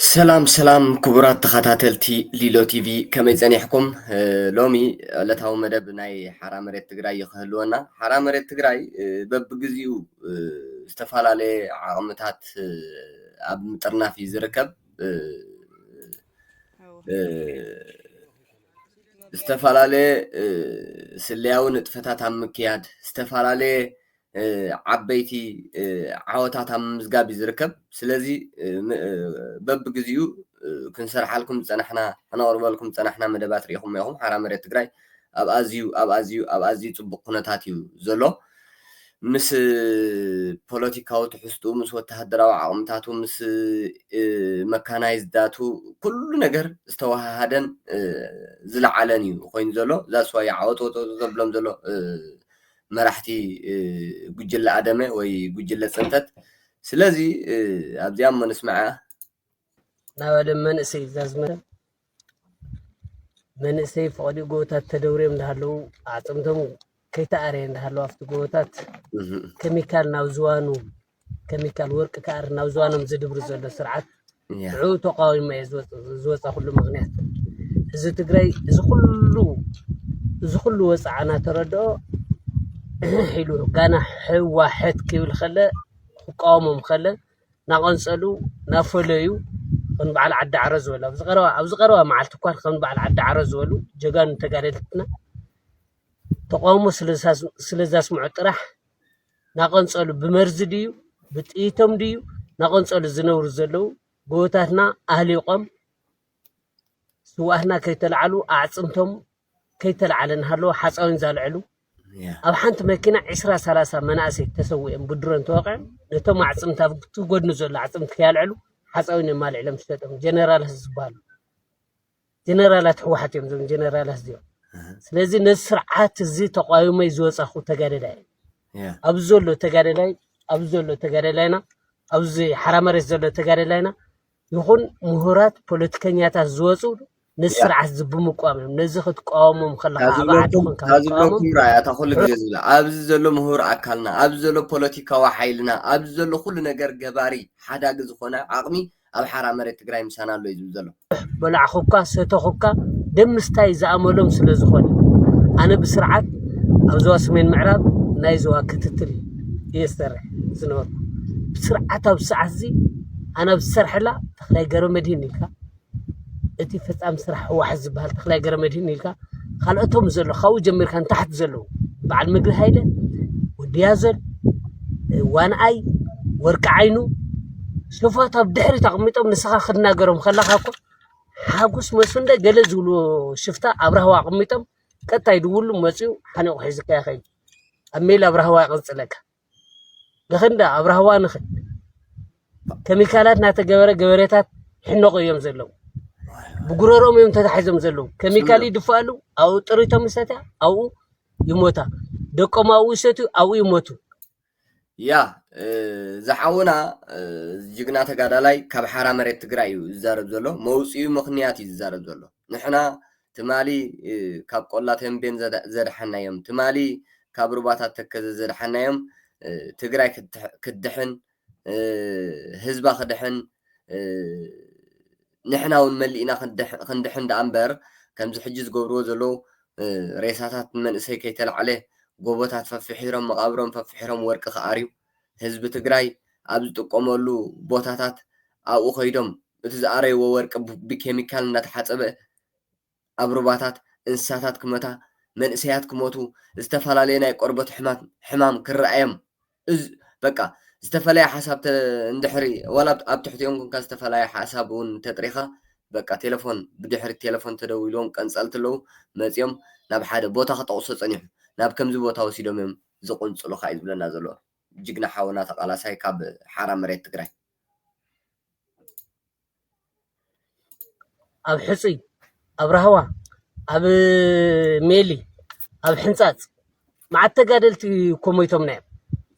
سلام كبرات تخاتاتلتي ليلو تي في كما يحكم لومي لتاو مدب ناي حرام ريت تግራይ يخهلونا حرام ريت تግራይ በብግዚኡ استفالاله عقمታት ኣብ ምጥርናፍ ይዝርከብ استفالاله ስልያው ንጥፈታት ኣብ ምክያድ استفالاله ዓበይቲ ዓወታት ኣብ ምዝጋብ ይዝርከብ ስለዚ በብግዚኡ ክንሰርሓልኩም ፀናሕና ኣነቅርበልኩም ፀናሕና መደባት ሪኢኹም ኢኹም ሓራም መሬት ትግራይ ኣብ ኣዝዩ ፅቡቅ ኩነታት እዩ ዘሎ ምስ ፖለቲካዊ ትሕዝቱ ምስ ወተሃደራዊ ዓቕምታቱ ምስ መካናይዝዳቱ ኩሉ ነገር ዝተዋሃሃደን ዝለዓለን እዩ ኮይኑ ዘሎ ዛስዋይ ዓወት ዘብሎም ዘሎ መራሕቲ ጉጅለ ኣደመ ወይ ጉጅለ ፅንተት ስለዚ ኣብዚኦም መንስማዓ ናበለ መንእሰይ ዛዝመረ መንእሰይ ፈቅዲ ጎታት ተደውሪዮም እንዳሃለው ኣፅምቶም ከይተኣረየ እንዳሃለው ኣብቲ ጎታት ኬሚካል ናብ ዝዋኑ ኬሚካል ወርቂ ከኣር ናብ ዝዋኖም ዝድብር ዘሎ ስርዓት ንዑ ተቃዊሞ እየ ዝወፃ ኩሉ ምክንያት እዚ ትግራይ እዚ ኩሉ ወፃዓና ተረድኦ حلو كان واحد كيول خلا قومهم خلا نقنصلو نافليو كن بعل عد عرز ولا بزقروا معلت كون كن بعل عد عرز ولو جغان تقالتنا تقوموا سلازاس معطرح نقنصلو بمرز ديو بطيتم ديو نقنصلو زنور زلو بوتاتنا اهلي قم سواهنا كيتلعلو اعصمتم كيتلعلن هلو حصاون زالعلو ኣብ ሓንቲ መኪና 20-30 መናእሰይ ተሰዊኦም ብድሮን ተወቅዕ ነቶም ዓፅምታ ትጎድኑ ዘሎ ዓፅምቲ ከያልዕሉ ሓፃዊን የማልዕሎም ዝሰጠም ጀነራላት ዝበሃሉ ጀነራላት ሕወሓት እዮም ዞም ጀነራላት እዚኦም ስለዚ ነዚ ስርዓት እዚ ተቃዊሞይ ዝወፀኹ ተጋደላይ ኣብዚ ዘሎ ተጋደላይና ኣብዚ ሓራም መሬት ዘሎ ተጋደላይና ይኹን ምሁራት ፖለቲከኛታት ዝወፁ نسرعت بمقامهم نزخت قوامهم خلها بعدهم كازلكم رايات كل جزء ابز زلو مهور اكلنا ابز زلو بوليتيكا وحيلنا ابز زلو كل ነገር ገባሪ ሓዳግ ዝኾነ ዓቕሚ ኣብ ሓራም መሬት ትግራይ ምሳናሎ እዩ ዘሎ በላዕኹካ ሰተኹካ ደምስታይ ዝኣመሎም ስለ ዝኾነ ኣነ ብስርዓት ኣብ ዞባ ሰሜን ምዕራብ ናይ ዞባ ክትትል ይሰርሕ ዝነበርኩ ብስርዓት ኣብ ሰዓት እዚ ኣነ ብሰርሕላ ተኽላይ ገረመድህን ኢልካ እቲ ፍጻም ስራሕ ዋሕድ ዝበሃል ተኽላይ ገረመድህን ኢልካ ካልኦቶም ዘሎ ካብኡ ጀሚርካ ንታሕቲ ዘለዉ በዓል ምግሪ ሃይለ ወዲያዘል ዋንኣይ ወርቂ ዓይኑ ሽፎት ኣብ ድሕሪት ኣቕሚጦም ንስኻ ክናገሮም ከለኻ እኮ ሓጎስ መስንደ ገለ ዝብሉ ሽፍታ ኣብረሃዋ ኣቕሚጦም ቀጣይ ድውሉ መፅኡ ሓኒቑ ሒዝካ ይኸይድ ኣብ ሜል ኣብረሃዋ ይቕፅለካ ንኽንዳ ኣብረሃዋ ንኽድ ኬሚካላት ናተገበረ ገበሬታት ሕነቑ እዮም ዘለዉ بقرارهم يوم تتحزم زلوا كيميكالي دفعلوا أو طريقهم يساتها أو يموتا دكما أو يساتوا أو يموتوا يا زحونا جيجنا تقادلاي كاب حرام مريت تقرايو زارب زلو موسيو مخنياتي زارب زلو نحنا تمالي كاب قولاتهم بين زرحنا يوم تمالي كاب رباطات تكز زرحنا يوم تقراي كدحن هزبا خدحن نحنا ونملئنا خندحن دا أمبر كم زحجز قبرو زلو ريساتات من سيكيتل عليه قوبتات ففحيرم مقابرم ففحيرم ورق خاريو حزب تقراي أبز تقومولو بوتاتات أو خيدم بتزاري وورق بكيميكال نتحسب أبروباتات إنساتات كمتا من سيات كموتو استفلا لينا قربت حمام كرعيم بقى استفلاي حساب اندحري ولا ابتحتيهم كان استفلاي حسابون تطريخه بقى تليفون بدحري التليفون تدويلهم كنصلت له مزيوم ناب حدا بوتا خطوس صنيح ناب كم زي بوتا وسيدوم زقنصلو خايز بلنا زلو جigna حاونا تقالاساي كاب حرام مريت تግራይ ኣብ ሕፂ ኣብ ረሃዋ ኣብ ሜሊ ኣብ ሕንጻጽ ማዕተጋደልቲ ኮሞይቶም ናይም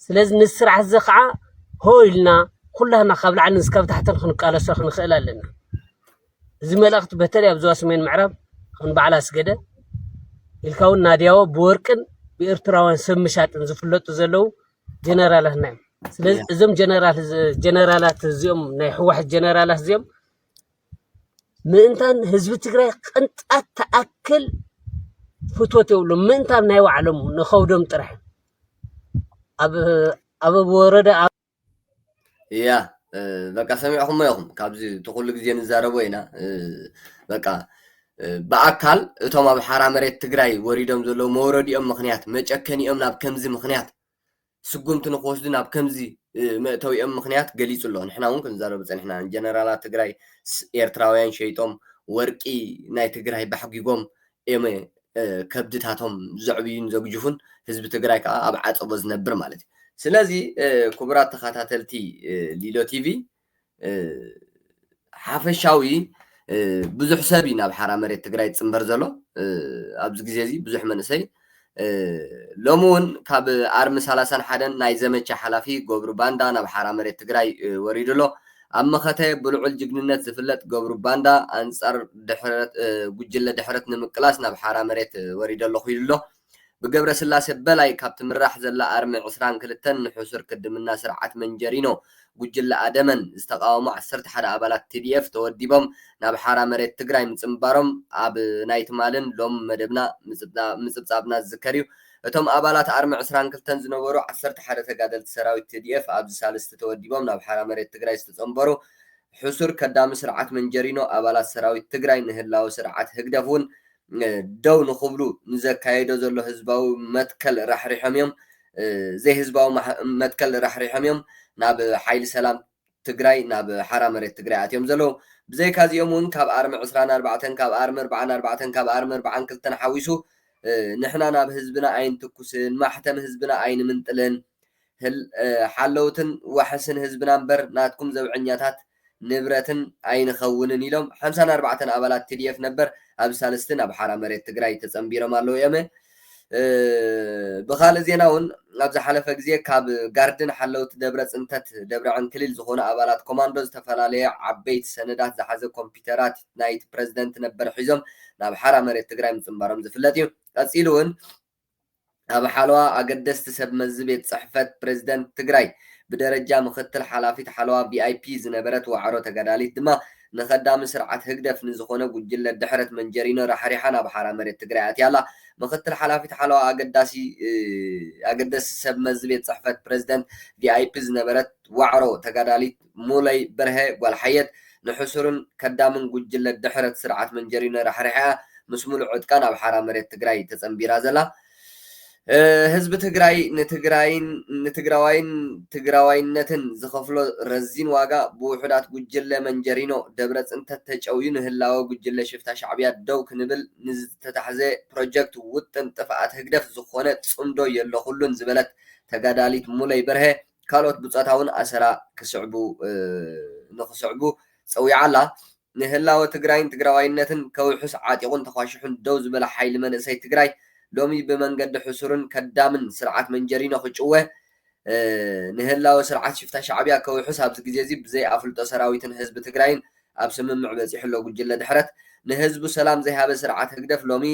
ስለዚህ ንስራሕ ዘኸዓ ሆይልና ኩላና ካብ ላዕሊ ንስካብ ታሕተን ክንቃለሶ ክንኽእል ኣለና እዚ መልእኽቲ በተለይ ኣብ ዞባ ሰሜን ምዕራብ ክንበዓል ኣስገደ ኢልካውን ናድያዎ ብወርቅን ብኤርትራውያን ሰብ ምሻጥን ዝፍለጡ ዘለዉ ጀነራላት ናዮም ስለዚህ እዞም ጀነራላት እዚኦም ናይ ሕወሓት ጀነራላት እዚኦም ምእንታን ህዝቢ ትግራይ ቅንጣት ተኣክል ፍትወት የብሉ ምእንታን ናይ ባዕሎም ንኸውዶም ጥራሕ ኣብ ወረዳ እያ በቃ ሰሚዕኹም ኢኹም ካብዚ ትኩሉ ግዜ ንዛረቦ ኢና በቃ ብኣካል እቶም ኣብ ሓራ መሬት ትግራይ ወሪዶም ዘለዉ መውረዲኦም ምክንያት መጨከኒኦም ናብ ከምዚ ምክንያት ስጉምቲ ንክወስዱ ናብ ከምዚ መእተዊኦም ምክንያት ገሊፁ ኣሎ ንሕና እውን ክንዛረብ ፀኒሕና ጀነራላት ትግራይ ኤርትራውያን ሸይጦም ወርቂ ናይ ትግራይ ባሕጊጎም ኤመ ከብድታቶም ዘዕብዩን ዘግጅፉን ህዝቢ ትግራይ ከዓ ኣብ ዓፀቦ ዝነብር ማለት እዩ ስለዚ ክቡራት ተኸታተልቲ ሊሎ ቲቪ ሓፈሻዊ ብዙሕ ሰብ እዩ ናብ ሓራ መሬት ትግራይ ፅምበር ዘሎ ኣብዚ ግዜ እዚ ብዙሕ መንእሰይ ሎሚ እውን ካብ ኣርሚ 31 ናይ ዘመቻ ሓላፊ ገብሩ ባንዳ ናብ ሓራ መሬት ትግራይ ወሪዱ ኣሎ ኣብ መኸተ ብልዑል ጅግንነት ዝፍለጥ ገብሩ ባንዳ ኣንፃር ጉጅለ ድሕረት ንምቅላስ ናብ ሓራ መሬት ወሪዱ ኣሎ ኺሉ ኣሎ ብገብረ ስላሴ በላይ ካብ ትምራሕ ዘላ ኣርሚ 22 ንሑሱር ክድምና ስርዓት መንጀሪኖ ጉጅለ ኣደመን ዝተቃወሙ 11 ኣባላት TDF ተወዲቦም ናብ ሓራ መሬት ትግራይ ምፅምባሮም ኣብ ናይ ትማልን ሎም መደብና ምፅብፃብና ዝዝከር እዩ እቶም ኣባላት ኣርሚ 22 ዝነበሩ 11 ተጋደልቲ ሰራዊት TDF ኣብዚ ሳልስተ ተወዲቦም ናብ ሓራ መሬት ትግራይ ዝተፀምበሩ ሕሱር ከዳሚ ስርዓት መንጀሪኖ ኣባላት ሰራዊት ትግራይ ንህላዊ ስርዓት ህግደፍ እውን ደው ንኽብሉ ንዘካየዶ ዘሎ ህዝባዊ መትከል ራሕሪሖም እዮም ዘይ ህዝባዊ መትከል ራሕሪሖም እዮም ናብ ሓይሊ ሰላም ትግራይ ናብ ሓራ መሬት ትግራይ ኣትዮም ዘለዉ ብዘይካ እዚኦም እውን ካብ ኣርሚ 24 ካብ ኣርሚ 44 ካብ ኣርሚ 42 ሓዊሱ ንሕና ናብ ህዝብና ኣይንትኩስን ማሕተም ህዝብና ኣይንምንጥልን ሓለውትን ዋሕስን ህዝብና እምበር ናትኩም ዘብዐኛታት ንብረትን ኣይንኸውንን ኢሎም 54 ኣባላት TDF ነበር ኣብ ሳልስትን ኣብ ሓራ መሬት ትግራይ ተፀምቢሮም ኣለዉ እዮም ብኻልእ ዜና እውን ኣብ ዝሓለፈ ግዜ ካብ ጋርድን ሓለውቲ ደብረ ፅንተት ደብረ ዕንክሊል ዝኾኑ ኣባላት ኮማንዶ ዝተፈላለየ ዓበይቲ ሰነዳት ዝሓዘ ኮምፒተራት ናይቲ ፕረዚደንት ነበር ሒዞም ናብ ሓራ መሬት ትግራይ ምፅምባሮም ዝፍለጥ እዩ ቀፂሉ እውን ኣብ ሓለዋ ኣገደስቲ ሰብ መዚ ቤት ፅሕፈት ፕረዚደንት ትግራይ ብደረጃ ምክትል ሓላፊት ሓለዋ VIP ዝነበረት ዋዕሮ ተጋዳሊት ድማ ንኸዳሚ ስርዓት ህግደፍ ንዝኾነ ጉጅለ ድሕረት መንጀሪኖ ራሕሪሓ ናብ ሓራ መሬት ትግራይ ኣትያ ኣላ ምክትል ሓላፊት ሓለዋ ኣገደሲ ሰብ መዚ ቤት ፅሕፈት ፕረዚደንት VIP ዝነበረት ዋዕሮ ተጋዳሊት ሙለይ በርሀ ጓልሓየት ንሕሱርን ከዳምን ጉጅለ ድሕረት ስርዓት መንጀሪኖ ራሕሪሓ ምስ ሙሉእ ዕጥቃ ናብ ሓራ መሬት ትግራይ ተፀምቢራ ዘላ ህዝቢ ትግራይ ንትግራዋይን ትግራዋይነትን ዝኸፍሎ ረዚን ዋጋ ብውሑዳት ጉጅለ መንጀሪኖ ደብረ ፅንተት ተጨውዩ ንህላወ ጉጅለ ሽፍታ ሻዕብያ ደው ክንብል ንዝተታሕዘ ፕሮጀክት ውጥን ጥፍኣት ህግደፍ ዝኾነ ፅምዶ የለኹሉን ዝበለት ተጋዳሊት ሙለይ በርሀ ካልኦት ብፆታውን ኣሰራ ንክስዕቡ ፀዊዓ ኣላ ንህላወ ትግራይን ትግራዋይነትን ከውሑስ ዓጢቑን ተኳሽሑን ደው ዝበለ ሓይሊ መንእሰይ ትግራይ ሎሚ ብመንገዲ ሕሱርን ከዳምን ስርዓት መንጀሪኖ ክጭወ ንህላወ ስርዓት ሽፍታ ሻዕብያ ከውሑስ ኣብዚ ግዜ እዚ ብዘይ ኣፍልጦ ሰራዊትን ህዝቢ ትግራይን ኣብ ስምምዕ በፂሕሎ ጉጅለ ድሕረት ንህዝቡ ሰላም ዘይሃበ ስርዓት ህግደፍ ሎሚ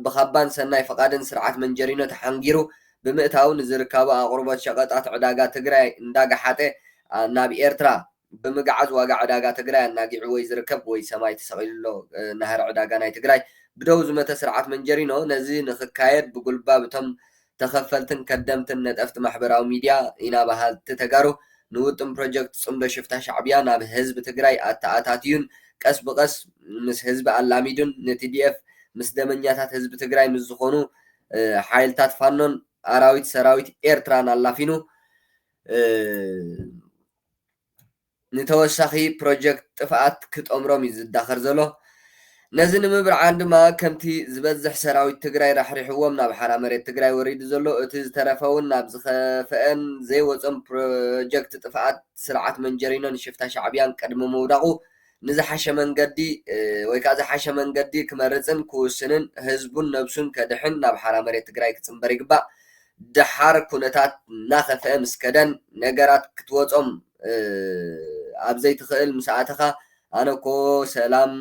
ብኻባን ሰናይ ፈቃድን ስርዓት መንጀሪኖ ተሓንጊሩ ብምእታው ንዝርከቡ ኣቅርቦት ሸቐጣት ዕዳጋ ትግራይ እንዳጋሓጠ ናብ ኤርትራ ብምግዓዝ ዋጋ ዕዳጋ ትግራይ ኣናጊዑ ወይ ዝርከብ ወይ ሰማይ ተሰቂሉሎ ናህር ዕዳጋ ናይ ትግራይ ብደው ዝመተ ስርዓት መንጀሪኖ ነዚ ንክካየድ ብጉልባ ብቶም ተኸፈልትን ከደምትን ነጠፍቲ ማሕበራዊ ሚድያ ኢና ባህልቲ ተጋሩ ንውጥን ፕሮጀክት ፅምዶ ሽፍታ ሻዕብያ ናብ ህዝቢ ትግራይ ኣተኣታትዩን ቀስ ብቀስ ምስ ህዝቢ ኣላሚዱን ንTDF ምስ ደመኛታት ህዝቢ ትግራይ ምስ ዝኾኑ ሓይልታት ፋኖን ኣራዊት ሰራዊት ኤርትራን ኣላፊኑ ንተወሳኺ ፕሮጀክት ጥፍኣት ክጠምሮም እዩ ዝዳኸር ዘሎ ነዚ ንምብርዓን ድማ ከምቲ ዝበዝሕ ሰራዊት ትግራይ ራሕሪሕዎም ናብ ሓራ መሬት ትግራይ ወሪዱ ዘሎ እቲ ዝተረፈውን ናብ ዝኸፍአን ዘይወፆም ፕሮጀክት ጥፍኣት ስርዓት መንጀሪኖ ንሽፍታ ሻዕብያን ቅድሚ ምውዳቑ ንዝሓሸ መንገዲ ወይ ከዓ ዝሓሸ መንገዲ ክመርፅን ክውስንን ህዝቡን ነብሱን ከድሕን ናብ ሓራ መሬት ትግራይ ክፅምበር ይግባእ ድሓር ኩነታት እናኸፍአ ምስ ከደን ነገራት ክትወፆም ኣብ ዘይትኽእል ምስኣተኻ ኣነ ኮ ሰላም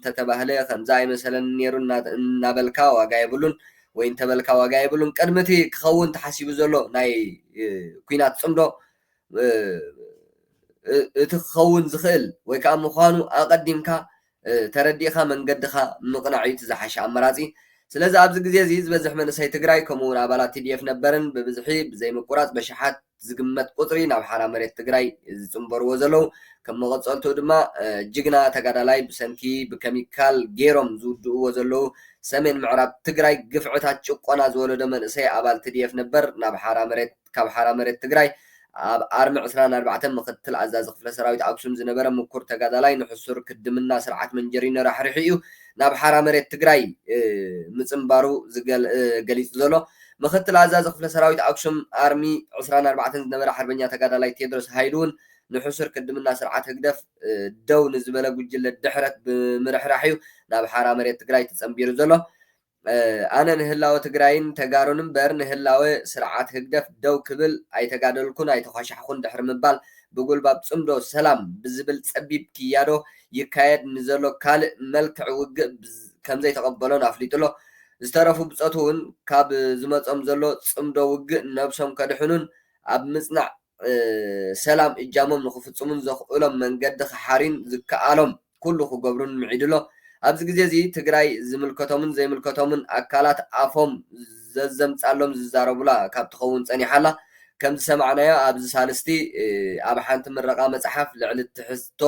ተተባህለ ከምዛ ኣይመሰለን ነይሩ እናበልካ ዋጋ የብሉን ወይ እንተበልካ ዋጋ የብሉን ቅድሚቲ ክኸውን ተሓሲቡ ዘሎ ናይ ኩናት ፅምዶ እትኸውን ዝኽእል ወይ ከዓ ምዃኑ ኣቐዲምካ ተረዲእኻ መንገድኻ ምቕናዕ እዩ ዝሓሸ ኣመራፂ ስለዚ ኣብዚ ግዜ እዚ ዝበዝሕ መንእሰይ ትግራይ ከምኡውን ኣባላት ቲዲኤፍ ነበርን ብብዝሒ ብዘይምቁራፅ በሽሓት ዝግመት ቁፅሪ ናብ ሓራ መሬት ትግራይ ዝፅምበርዎ ዘለው ከም መቐፀልቱ ድማ ጅግና ተጋዳላይ ብሰንኪ ብኬሚካል ገይሮም ዝውድእዎ ዘለው ሰሜን ምዕራብ ትግራይ ግፍዕታት ጭቆና ዝወለዶ መንእሰይ ኣባል ቲዲኤፍ ነበር ናብ ካብ ሓራ መሬት ትግራይ ኣብ ኣርሚ 24 ምክትል ኣዛዚ ክፍለ ሰራዊት ኣክሱም ዝነበረ ምኩር ተጋዳላይ ንሕሱር ክድምና ስርዓት መንጀሪኖ ራሕሪሑ እዩ ናብ ሓራ መሬት ትግራይ ምፅምባሩ ገሊፁ ዘሎ ምክትል ኣዛዚ ክፍለ ሰራዊት ኣክሱም ኣርሚ 24 ዝነበረ ሓርበኛ ተጋዳላይ ቴድሮስ ሃይሉ እውን ንሕሱር ክድምና ስርዓት ህግደፍ ደው ንዝበለ ጉጅለ ድሕረት ብምርሕራሕ እዩ ናብ ሓራ መሬት ትግራይ ተፀምቢሩ ዘሎ ኣነ ንህላወ ትግራይን ተጋሩን እምበር ንህላወ ስርዓት ህግደፍ ደው ክብል ኣይተጋደልኩን ኣይተኳሻሕኩን ድሕሪ ምባል ብጉልባብ ፅምዶ ሰላም ብዝብል ፀቢብ ክያዶ ይካየድ ንዘሎ ካልእ መልክዕ ውግእ ከምዘይተቐበሎን ኣፍሊጡሎ ዝተረፉ ብፀቱ እውን ካብ ዝመፆም ዘሎ ፅምዶ ውግእ ነብሶም ከድሕኑን ኣብ ምፅናዕ ሰላም እጃሞም ንክፍፅሙን ዘኽእሎም መንገዲ ክሓሪን ዝከኣሎም ኩሉ ክገብሩን ምዒድሎ ኣብዚ ግዜ እዚ ትግራይ ዝምልከቶምን ዘይምልከቶምን ኣካላት ኣፎም ዘዘምፃሎም ዝዛረቡላ ካብ ትኸውን ፀኒሓላ ከም ዝሰማዕናዮ ኣብዚ ሳልስቲ ኣብ ሓንቲ ምረቓ መፅሓፍ ልዕሊ ትሕዝቶ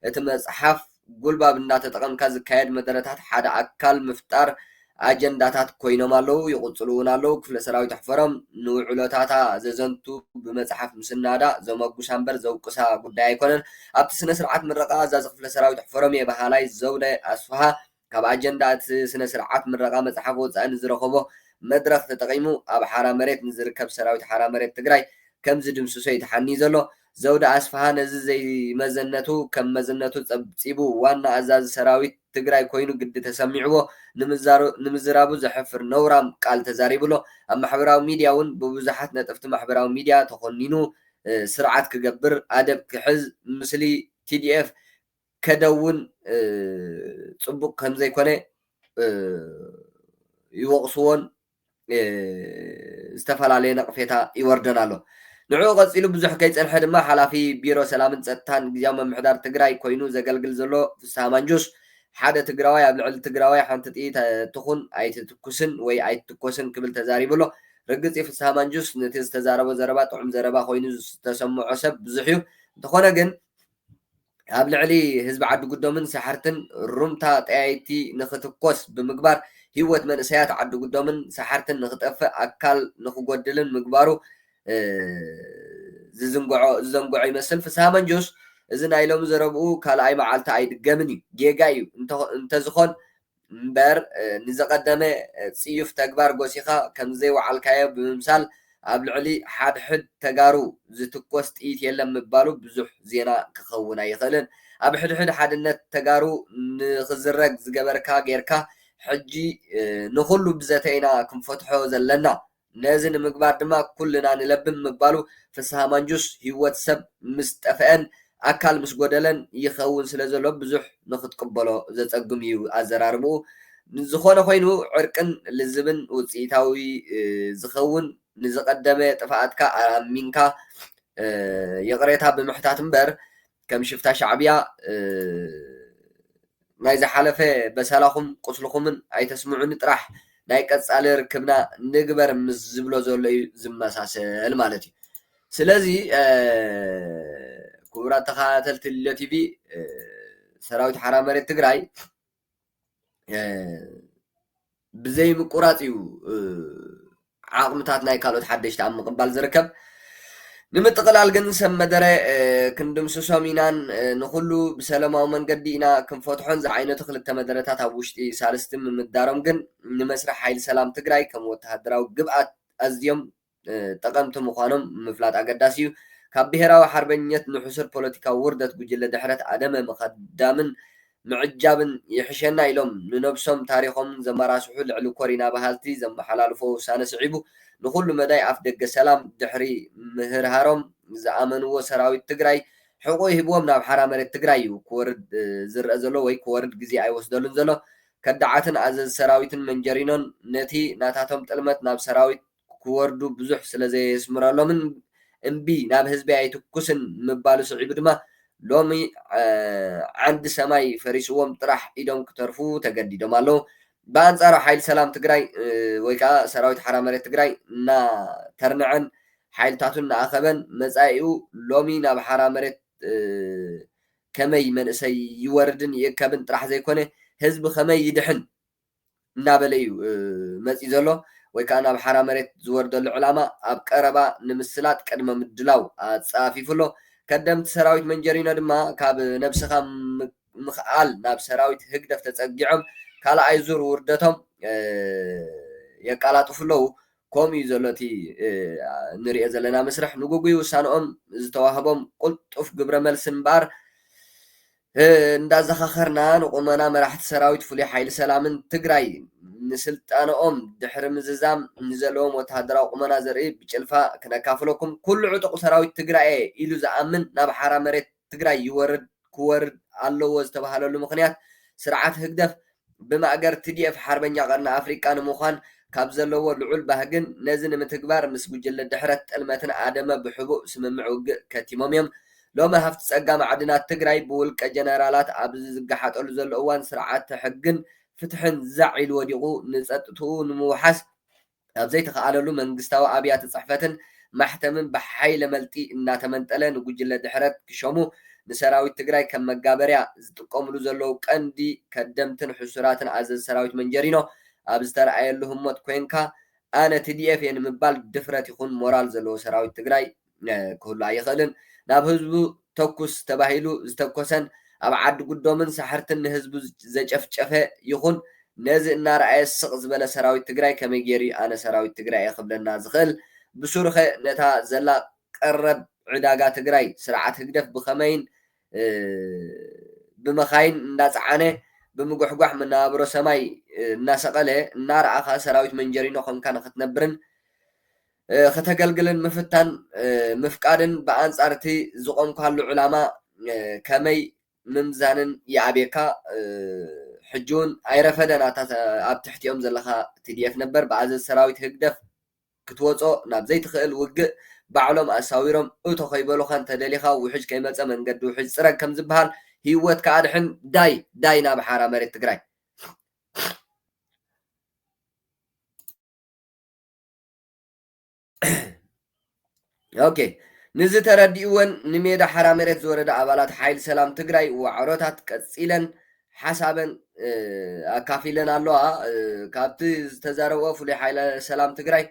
እቲ መፅሓፍ ጉልባብ እናተጠቐምካ ዝካየድ መደረታት ሓደ ኣካል ምፍጣር ኣጀንዳታት ኮይኖም ኣለው ይቕፅሉ እውን ኣለው ክፍለ ሰራዊት ኣሕፈሮም ንውዕሎታታ ዘዘንቱ ብመፅሓፍ ምስናዳ ዘመጉሳ እምበር ዘውቅሳ ጉዳይ ኣይኮነን ኣብቲ ስነ ስርዓት ምረቓ ኣዛዚ ክፍለ ሰራዊት ኣሕፈሮም የባህላይ ዘውደ ኣስፋሃ ካብ ኣጀንዳ እቲ ስነ ስርዓት ምረቓ መፅሓፍ ወፃኢ ንዝረኸቦ መድረክ ተጠቂሙ ኣብ ሓራ መሬት ንዝርከብ ሰራዊት ሓራ መሬት ትግራይ ከም ዝድምስሶ ይተሓኒ ዘሎ ዘውደ ኣስፋሃ ነዚ ዘይመዘነቱ ከም መዘነቱ ፀብፂቡ ዋና ኣዛዚ ሰራዊት ትግራይ ኮይኑ ግዲ ተሰሚዕዎ ንምዝራቡ ዘሕፍር ነውራም ቃል ተዛሪብሎ ኣብ ማሕበራዊ ሚድያ እውን ብብዙሓት ነጥፍቲ ማሕበራዊ ሚድያ ተኮኒኑ ስርዓት ክገብር ኣደብ ክሕዝ ምስሊ ቲዲኤፍ ከደውን ፅቡቅ ከም ዘይኮነ ይወቕስዎን ዝተፈላለየ ነቕፌታ ይወርደን ኣሎ ንዕኡ ቀፂሉ ብዙሕ ከይፀንሐ ድማ ሓላፊ ቢሮ ሰላምን ፀጥታን ግዝያዊ ምምሕዳር ትግራይ ኮይኑ ዘገልግል ዘሎ ፍስሃ ማንጁስ ሓደ ትግራዋይ ኣብ ልዕሊ ትግራዋይ ሓንቲ ጥይት ትኹን ኣይትትኩስን ወይ ኣይትትኮስን ክብል ተዛሪብሎ ርግፅ ፍስሃ ማንጁስ ነቲ ዝተዛረቦ ዘረባ ጥዑም ዘረባ ኮይኑ ዝተሰምዖ ሰብ ብዙሕ እዩ እንተኾነ ግን ኣብ ልዕሊ ህዝቢ ዓዲ ጉዶምን ሰሓርትን ሩምታ ጠያይቲ ንክትኮስ ብምግባር ሂወት መንእሰያት ዓዲ ጉዶምን ሰሓርትን ንክጠፍእ ኣካል ንክጎድልን ምግባሩ ዝዘንጎዖ ይመስል ፍስሃ መንጁስ እዚ ናይ ሎሚ ዘረብኡ ካልኣይ መዓልቲ ኣይድገምን እዩ ጌጋ እዩ እንተዝኾን እምበር ንዘቐደመ ፅዩፍ ተግባር ጎሲኻ ከምዘይወዓልካዮ ብምምሳል ኣብ ልዕሊ ሓድሕድ ተጋሩ ዝትኮስ ጥይት የለን ምባሉ ብዙሕ ዜና ክኸውን ኣይኽእልን ኣብ ሕድሕድ ሓድነት ተጋሩ ንክዝረግ ዝገበርካ ጌርካ ሕጂ ንኩሉ ብዘተ ኢና ክንፈትሖ ዘለና ነዚ ንምግባር ድማ ኩልና ንለብን ምባሉ ፍስሃ ማንጁስ ሂወት ሰብ ምስ ጠፍአን ኣካል ምስ ጎደለን ይኸውን ስለ ዘሎ ብዙሕ ንክትቅበሎ ዘፀግም እዩ ኣዘራርብኡ ዝኾነ ኮይኑ ዕርቅን ልዝብን ውፅኢታዊ ዝኸውን ንዝቐደመ ጥፋኣትካ ኣሚንካ የቕሬታ ብምሕታት እምበር ከም ሽፍታ ሻዕብያ ናይ ዝሓለፈ በሰላኹም ቁስልኹምን ኣይተስምዑኒ ጥራሕ ናይ ቀፃሊ ርክብና ንግበር ምስ ዝብሎ ዘሎ እዩ ዝመሳሰል ማለት እዩ ስለዚ ክቡራት ተኸታተልቲ ሎ ቲቪ ሰራዊት ሓራ መሬት ትግራይ ብዘይ ምቁራፅ እዩ ዓቕምታት ናይ ካልኦት ሓደሽቲ ኣብ ምቕባል ዝርከብ ንምጥቕላል ግን ሰብ መደረ ክንድምስሶም ኢናን ንኩሉ ብሰላማዊ መንገዲ ኢና ክንፈትሖን ዝዓይነቱ ክልተ መደረታት ኣብ ውሽጢ ሳልስቲ ምምዳሮም ግን ንመስርሕ ሓይሊ ሰላም ትግራይ ከም ወተሃደራዊ ግብኣት ኣዝዮም ጠቐምቲ ምዃኖም ምፍላጥ ኣገዳሲ እዩ ካብ ብሄራዊ ሓርበኝነት ንሕሱር ፖለቲካዊ ውርደት ጉጅለ ድሕረት ኣደመ ምኸዳምን ምዕጃብን ይሕሸና ኢሎም ንነብሶም ታሪኾም ዘመራስሑ ልዕሊ ኮሪና ባህልቲ ዘመሓላልፎ ውሳነ ስዒቡ ንኩሉ መዳይ ኣፍ ደገ ሰላም ድሕሪ ምህርሃሮም ዝኣመንዎ ሰራዊት ትግራይ ሕቆ ይህብዎም ናብ ሓራ መሬት ትግራይ እዩ ክወርድ ዝርአ ዘሎ ወይ ክወርድ ግዜ ኣይወስደሉን ዘሎ ከዳዓትን ኣዘዝ ሰራዊትን መንጀሪኖን ነቲ ናታቶም ጥልመት ናብ ሰራዊት ክወርዱ ብዙሕ ስለዘየስምረሎምን እምቢ ናብ ህዝቢ ኣይትኩስን ምባሉ ስዒቡ ድማ ሎሚ ዓንዲ ሰማይ ፈሪስዎም ጥራሕ ኢዶም ክተርፉ ተገዲዶም ኣለዉ። በአንጻሩ ሓይሊ ሰላም ትግራይ ወይ ከዓ ሰራዊት ሓራ መሬት ትግራይ እናተርንዐን ሓይልታቱን እናኣኸበን መጻኢኡ ሎሚ ናብ ሓራ መሬት ከመይ መንእሰይ ይወርድን ይእከብን ጥራሕ ዘይኮነ ህዝቢ ከመይ ይድሕን እናበለ እዩ መፂ ዘሎ ወይ ከዓ ናብ ሓራ መሬት ዝወርደሉ ዕላማ ኣብ ቀረባ ንምስላጥ ቅድመ ምድላው ኣፃፊፉሎ ቀደምቲ ሰራዊት መንጀሪኖ ድማ ካብ ነብስኻ ምኽኣል ናብ ሰራዊት ህግደፍ ተፀጊዖም ካልኣይ ዙር ውርደቶም የቃላጥፍለዉ ከምኡ እዩ ዘሎ እቲ ንሪኦ ዘለና መስርሕ ንጉጉይ ውሳነኦም ዝተዋህቦም ቁልጡፍ ግብረ መልሲ እምበር እንዳዘኻኸርና ንቁመና መራሕቲ ሰራዊት ፍሉይ ሓይሊ ሰላምን ትግራይ ንስልጣኖኦም ድሕሪ ምዝዛም ንዘለዎም ወተሃደራዊ ቁመና ዘርኢ ብጭልፋ ክነካፍለኩም ኩሉ ዕጡቕ ሰራዊት ትግራይ ኢሉ ዝኣምን ናብ ሓራ መሬት ትግራይ ክወርድ ኣለዎ ዝተባሃለሉ ምክንያት ስርዓት ህግደፍ ብማእገር TDF ሓርበኛ ቀርኒ ኣፍሪቃ ንምዃን ካብ ዘለዎ ልዑል ባህግን ነዚ ንምትግባር ምስ ጉጅለ ድሕረት ጥልመትን ኣደመ ብሕቡእ ስምምዕ ውግእ ከቲሞም እዮም። ሎሚ ሃፍቲ ፀጋም ዓድናት ትግራይ ብውልቀ ጀነራላት ኣብ ዝገሓጠሉ ዘሎ እዋን ስርዓት ሕግን ፍትሕን ዛዕ ኢሉ ወዲቑ ንፀጥትኡ ንምውሓስ ኣብ ዘይተኸኣለሉ መንግስታዊ ኣብያተ ፅሕፈትን ማሕተምን ብሓይለ መልጢ እናተመንጠለ ንጉጅለ ድሕረት ክሾሙ ንሰራዊት ትግራይ ከም መጋበርያ ዝጥቀምሉ ዘለዉ ቀንዲ ከደምትን ሕሱራትን ኣዘዝ ሰራዊት መንጀሪኖ ኣብ ዝተረኣየሉ ህሞት ኮንካ ኣነ TDF እየ ንምባል ድፍረት ይኹን ሞራል ዘለዎ ሰራዊት ትግራይ ክህሉ ኣይኽእልን። ናብ ህዝቡ ተኩስ ተባሂሉ ዝተኮሰን ኣብ ዓዲ ጉዶምን ሳሕርትን ንህዝቡ ዘጨፍጨፈ ይኹን ነዚ እናረኣየ ስቕ ዝበለ ሰራዊት ትግራይ ከመይ ጌሪ ኣነ ሰራዊት ትግራይ የኽብለና ዝኽእል? ብሱሩኸ ነታ ዘላ ቀረብ ዕዳጋ ትግራይ ስርዓት ህግደፍ ብኸመይን ብመኻይን እንዳፀዓነ ብምጉሕጓሕ መናብሮ ሰማይ እናሰቐለ እናረኣኻ ሰራዊት መንጀሪኖ ኮንካ ንኽትነብርን ከተገልግልን ምፍታን ምፍቃድን ብኣንጻር እቲ ዝቆምካሉ ዕላማ ከመይ ምምዛንን ይኣብየካ። ሕጂ እውን ኣይረፈደን ኣብ ትሕቲኦም ዘለኻ TDF ነበር ብኣዘዝ ሰራዊት ህግደፍ ክትወፆ ናብ ዘይትኽእል ውግእ ባዕሎም ኣሳዊሮም እቶ ከይበሉኻ እንተደሊኻ ውሕጅ ከይመፀ መንገዲ ውሕጅ ፅረግ ከም ዝበሃል ሂወት ከኣድሕን ዳይ ናብ ሓራ መሬት ትግራይ ኦኬ ንዚ ተረዲእወን ንሜዳ ሓራ መሬት ዝወረደ ኣባላት ሓይሊ ሰላም ትግራይ ዋዕሮታት ቀፂለን ሓሳበን ኣካፊለን ኣለዋ። ካብቲ ዝተዛረበ ፍሉይ ሓይሊ ሰላም ትግራይ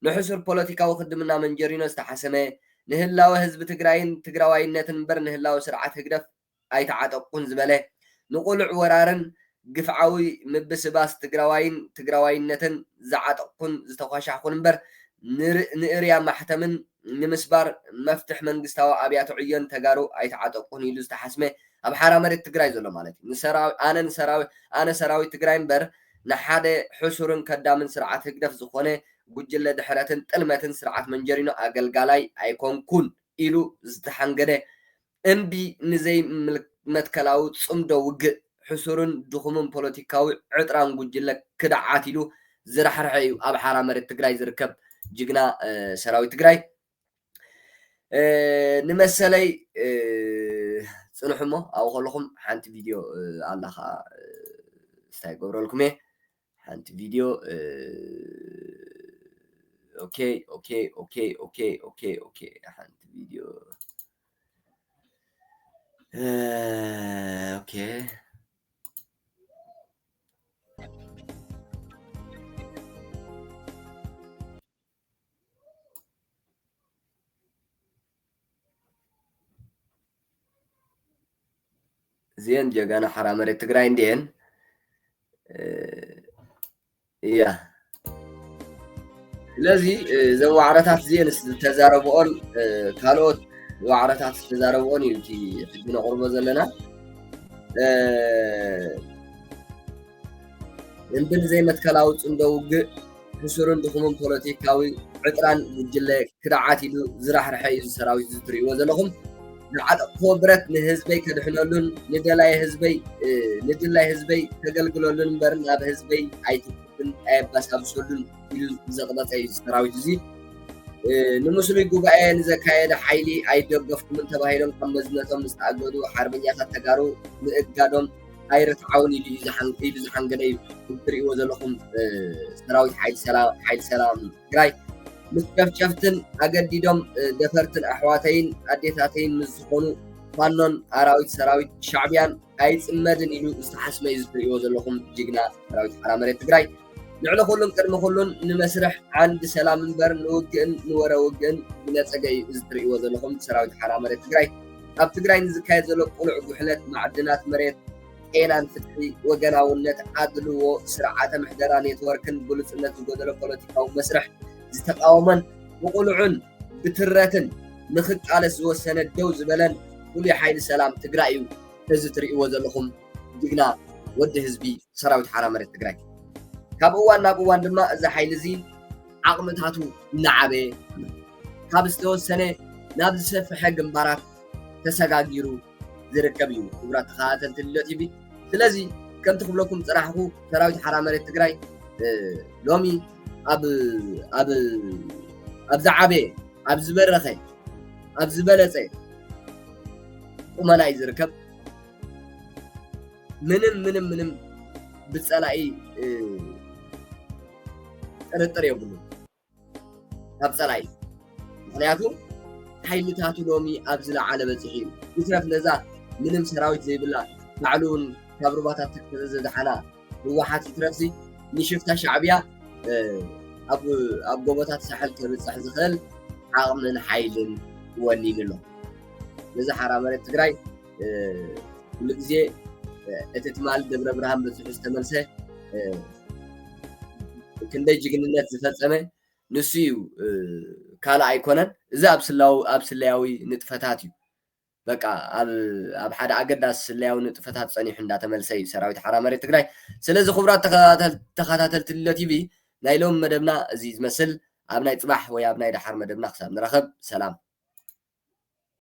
ንሕሱር ፖለቲካዊ ክድምና መንጀሪኖ ዝተሓሰመ ንህላወ ህዝቢ ትግራይን ትግራዋይነትን እምበር ንህላወ ስርዓት ህግደፍ ኣይተዓጠቁን ዝበለ ንቁልዕ ወራርን ግፍዓዊ ምብስባስ ትግራዋይን ትግራዋይነትን ዝዓጠቁን ዝተኳሻሕኩን እምበር ንእርያ ማሕተምን ንምስባር መፍትሕ መንግስታዊ ኣብያተ ዕዮን ተጋሩ ኣይተዓጠቁን ኢሉ ዝተሓስመ ኣብ ሓራ መሬት ትግራይ ዘሎ ማለት እዩ። ኣነ ሰራዊት ትግራይ እምበር ንሓደ ሕሱርን ከዳምን ስርዓት ህግደፍ ዝኾነ ጉጅለ ድሕረትን ጥልመትን ስርዓት መንጀሪኖ ኣገልጋላይ ኣይኮንኩን ኢሉ ዝተሓንገደ እምቢ ንዘይ መትከላዊ ፅምዶ ውግእ ሕሱርን ድኹምን ፖለቲካዊ ዕጥራን ጉጅለ ክድዓት ኢሉ ዝራሕርሐ እዩ ኣብ ሓራ መሬት ትግራይ ዝርከብ ጅግና ሰራዊት ትግራይ ንመሰለይ ፅንሑ እሞ ኣብኡ ከለኹም ሓንቲ ቪድዮ ኣላኻ ስታይ ገብረልኩም እየ ሓንቲ ቪድዮ ኦኬ ሓንቲ ቪድዮ ኦኬ زين جانا حرا مريت تقراين دين يا لذي زو وعرتات زين تزاربون كالوت وعرتات تزاربون يلتي حدنا قربة زلنا يمكن زي ما تكلاوت اندوق حسورن دخمون بوليتيكاوي عطران مجلة كدعاتي زراح رحي سراوي زتري وزلهم ንዓጥ ኮብረት ንህዝበይ ከድሕነሉን ንድላይ ህዝበይ ከገልግለሉን እምበር ናብ ህዝበይ ኣይትኩን ኣየባሳብሰሉን ኢሉ ዘቕበፀ እዩ ሰራዊት እዚ ንሙስሊም ጉባኤ ንዘካየደ ሓይሊ ኣይደገፍኩምን ተባሂሎም ካብ መዝነቶም ዝተኣገዱ ሓርበኛታት ተጋሩ ምእጋዶም ኣይርትዓውን ኢሉ ዝሓንገደ እዩ እትሪእዎ ዘለኹም ሰራዊት ሓይሊ ሰላም ትግራይ ምስ ጨፍጨፍትን ኣገዲዶም ደፈርትን ኣሕዋተይን ኣዴታተይን ምስ ዝኾኑ ፋኖን ኣራዊት ሰራዊት ሻዕብያን ኣይፅመድን ኢሉ ዝተሓስመ እዩ ዝትሪእዎ ዘለኹም ጅግና ሰራዊት ሓራ መሬት ትግራይ ንዕሊ ኩሉን ቅድሚ ኩሉን ንመስርሕ ዓንዲ ሰላም እምበር ንውግእን ንወረ ውግእን ብነፀገ እዩ ዝትሪእዎ ዘለኹም ሰራዊት ሓራ መሬት ትግራይ ኣብ ትግራይ ንዝካየድ ዘሎ ቁልዕ ጉሕለት ማዕድናት መሬት ጤናን ፍትሒ ወገናውነት ኣድልዎ ስርዓተ ምሕደራ ኔትወርክን ብሉፅነት ዝጎደሎ ፖለቲካዊ መስርሕ ዝተቃወመን ብቁልዑን ብትረትን ንክቃለስ ዝወሰነ ደው ዝበለን ፍሉይ ሓይሊ ሰላም ትግራይ እዩ እዚ ትሪእዎ ዘለኹም ጅግና ወዲ ህዝቢ ሰራዊት ሓራ መሬት ትግራይ ካብ እዋን ናብ እዋን ድማ እዚ ሓይሊ እዚ ዓቕምታቱ እናዓበየ ካብ ዝተወሰነ ናብ ዝሰፍሐ ግንባራት ተሰጋጊሩ ዝርከብ እዩ ክቡራት ተኸታተልቲ ልደት ቲቪ ስለዚ ከምቲ ክብለኩም ፅናሕኩ ሰራዊት ሓራ መሬት ትግራይ ሎሚ ኣብ ዝዓበየ ኣብ ዝበረኸ ኣብ ዝበለፀ ቁመና እዩ ዝርከብ ምንም ብፀላኢ ጥርጥር የብሉን ኣብ ፀላኢ ምክንያቱ ሓይልታቱ ሎሚ ኣብ ዝለዓለ በፂሑ እዩ ይትረፍ ነዛ ምንም ሰራዊት ዘይብላ ባዕሉን ካብ ሩባታት ተዘድሓና ህወሓት ይትረፍሲ ንሽፍታ ሻዕብያ ኣብ ጎቦታት ሳሕል ከብፅሕ ዝኽእል ዓቕምን ሓይልን ወኒን ኣሎ ነዚ ሓራ መሬት ትግራይ ኩሉ ግዜ እቲ ትማል ደብረ ብርሃን በፂሑ ዝተመልሰ ክንደይ ጅግንነት ዝፈፀመ ንሱ እዩ ካልእ ኣይኮነን እዚ ኣብ ስለያዊ ንጥፈታት እዩ በቃ ኣብ ሓደ ኣገዳሲ ስለያዊ ንጥፈታት ፀኒሑ እንዳተመልሰ እዩ ሰራዊት ሓራ መሬት ትግራይ ስለዚ ክቡራት ተኸታተልቲ ልደት ቲቪ ናይ ሎም መደብና እዚ ዝመስል ኣብ ናይ ፅባሕ ወይ ኣብ ናይ ድሓር መደብና ክሳብ ንረኸብ ሰላም